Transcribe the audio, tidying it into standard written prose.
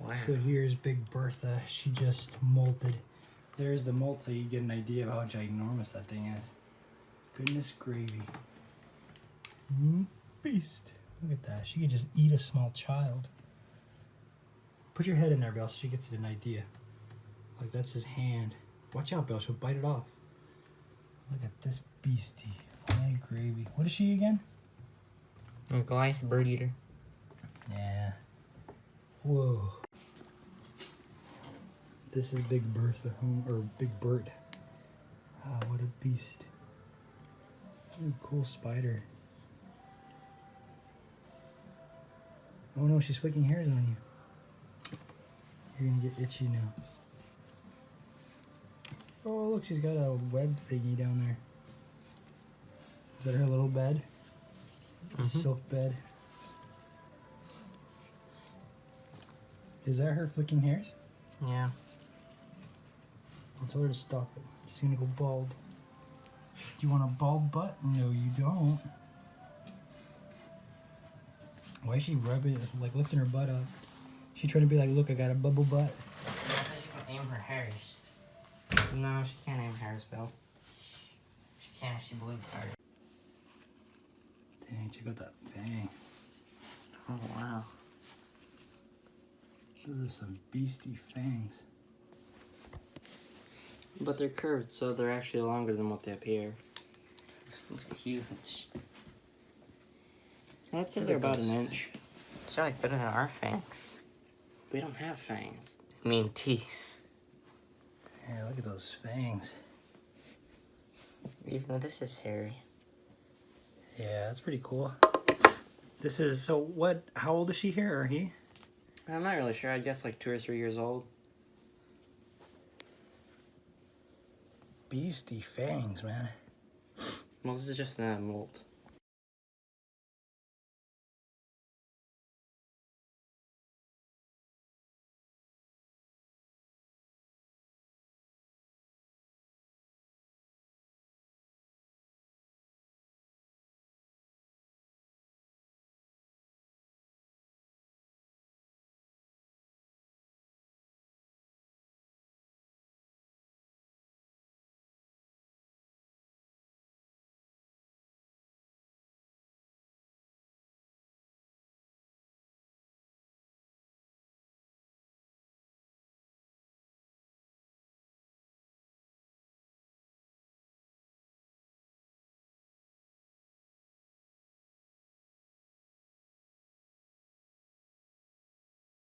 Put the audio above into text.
Wow. So here's Big Bertha. She just molted. There's the molt, so you get an idea of how ginormous that thing is. Goodness gravy. Beast. Look at that. She could just eat a small child. Put your head in there, Belle, so she gets an idea. Like, that's his hand. Watch out, Belle. She'll bite it off. Look at this beastie. My gravy. What is she again? A Goliath Bird eater. Yeah. Whoa. This is Big Bertha, or Big Bird. Ah, what a beast. What a cool spider. Oh no, she's flicking hairs on you. You're gonna get itchy now. Oh look, she's got a web thingy down there. Is that her little bed? A silk bed. Is that her flicking hairs? Yeah. I'll tell her to stop it. She's gonna go bald. Do you want a bald butt? No, you don't. Why is she rubbing, like lifting her butt up? She trying to be like, look, I got a bubble butt. I thought she can aim her hairs. No, she can't aim hairs, Bill. She can't if she believes her. Dang, check out that fang. Oh, wow. Those are some beastie fangs. But they're curved, so they're actually longer than what they appear. This thing's huge. I'd say they're about an inch. It's like better than our fangs. We don't have fangs. I mean teeth. Yeah, look at those fangs. Even though this is hairy. Yeah, that's pretty cool. This is, so what, how old is she here, or he? I'm not really sure. I guess like 2 or 3 years old. Beastie fangs, man. Well, this is just a molt.